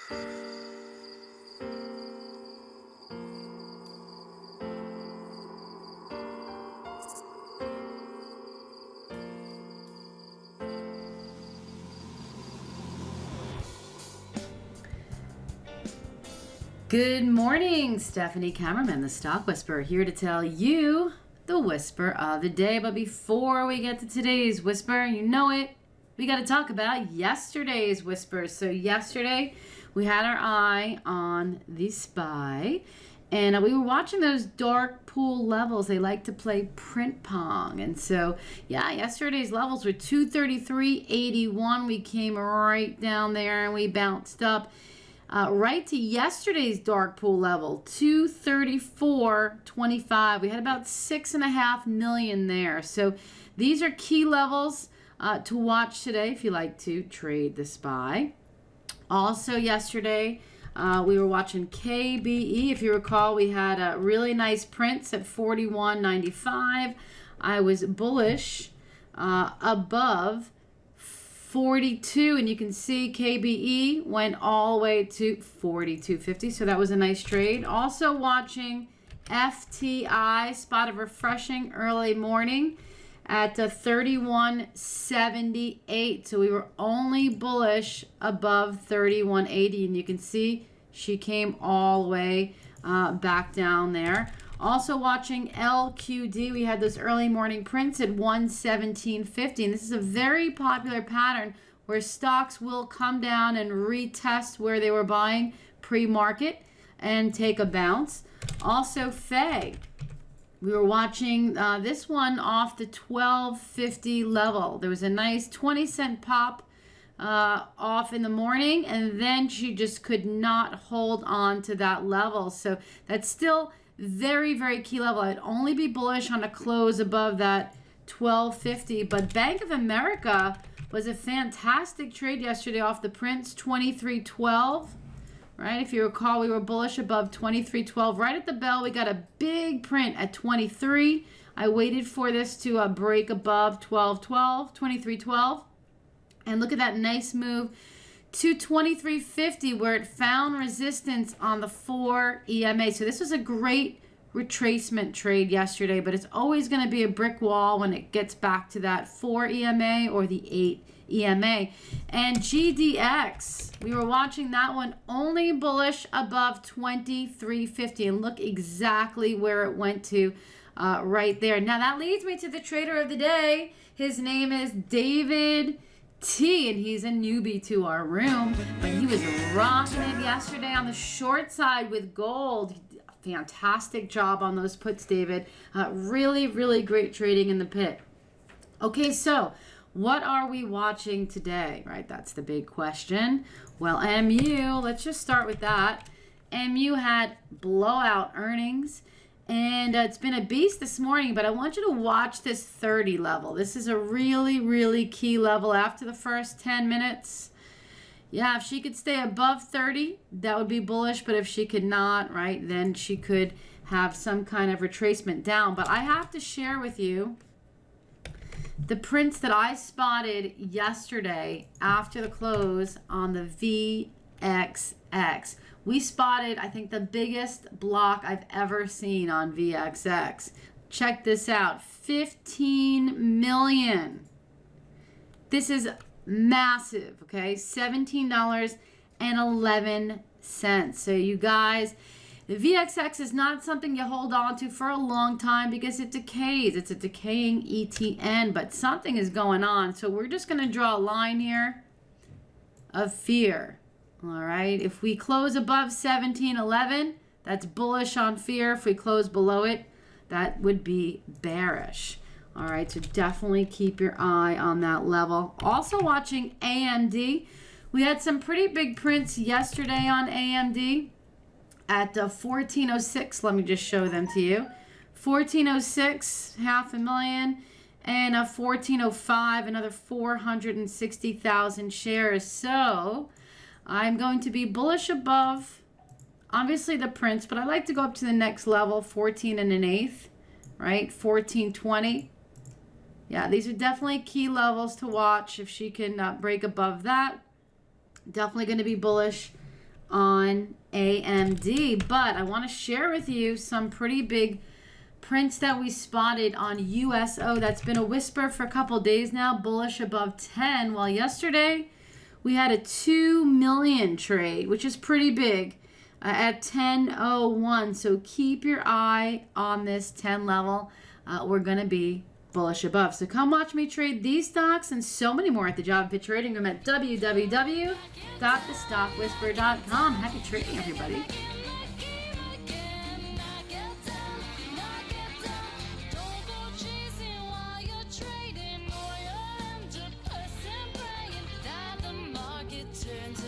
Good morning, Stephanie Kammerman, the Stock Whisperer, here to tell you the whisper of the day. But before we get to today's whisper, you know it, we got to talk about yesterday's whispers. So yesterday, we had our eye on the SPY, and we were watching those dark pool levels. They like to play print pong. And so, yeah, yesterday's levels were 233.81. We came right down there and we bounced up. Right to yesterday's dark pool level, 234.25. We had about 6.5 million there. So these are key levels to watch today if you like to trade the SPY. Also yesterday, we were watching KBE. If you recall, we had really nice prints at 41.95. I was bullish above 42, and you can see KBE went all the way to 42.50, so that was a nice trade. Also watching FTI, spotted refreshing early morning at 31.78, so we were only bullish above 31.80, and you can see she came all the way back down there. Also watching LQD, we had those early morning prints at 117.50, and this is a very popular pattern where stocks will come down and retest where they were buying pre-market and take a bounce. Also FEG, we were watching this one off the 12.50 level. There was a nice 20-cent pop off in the morning, and then she just could not hold on to that level. So that's still very, very key level. I'd only be bullish on a close above that 12.50, but Bank of America was a fantastic trade yesterday off the prints, 23.12, right? If you recall, we were bullish above 23.12. Right at the bell, we got a big print at 23. I waited for this to break above 12.12, 23.12, and look at that nice move to 23.50 where it found resistance on the 4 EMA. So this was a great retracement trade yesterday, but it's always going to be a brick wall when it gets back to that 4 EMA or the 8 EMA. And GDX, we were watching that one only bullish above 23.50, and look exactly where it went to right there. Now that leads me to the trader of the day. His name is David T, and he's a newbie to our room, but he was rocking it yesterday on the short side with gold. Fantastic job on those puts, David. Really, really great trading in the pit. Okay, so what are we watching today, right? That's the big question. Well, MU, let's just start with that. MU had blowout earnings, and it's been a beast this morning, but I want you to watch this 30 level. This is a really, really key level after the first 10 minutes. Yeah, if she could stay above 30, that would be bullish, but if she could not, right, then she could have some kind of retracement down. But I have to share with you the prints that I spotted yesterday after the close on the VXX. We spotted, I think, the biggest block I've ever seen on VXX. Check this out, 15 million. This is massive, okay? $17.11. So you guys, the VXX is not something you hold on to for a long time because it decays. It's a decaying ETN, but something is going on. So we're just going to draw a line here of fear. All right, if we close above 17.11, that's bullish on fear. If we close below it, that would be bearish. All right, so definitely keep your eye on that level. Also watching AMD. We had some pretty big prints yesterday on AMD at 1406. Let me just show them to you. 1406, 500,000, and 1405, another 460,000 shares. So I'm going to be bullish above, obviously, the prints, but I like to go up to the next level, 14 and an eighth, right? 1420. Yeah, these are definitely key levels to watch. If she can break above that, definitely going to be bullish on AMD. But I want to share with you some pretty big prints that we spotted on USO. That's been a whisper for a couple days now, bullish above 10. While yesterday we had a 2 million trade, which is pretty big, at 10.01. So keep your eye on this 10 level. We're going to be bullish above. So come watch me trade these stocks and so many more at the JobFit Trading Room at www.thestockwhisper.com. Happy trading, everybody. Turns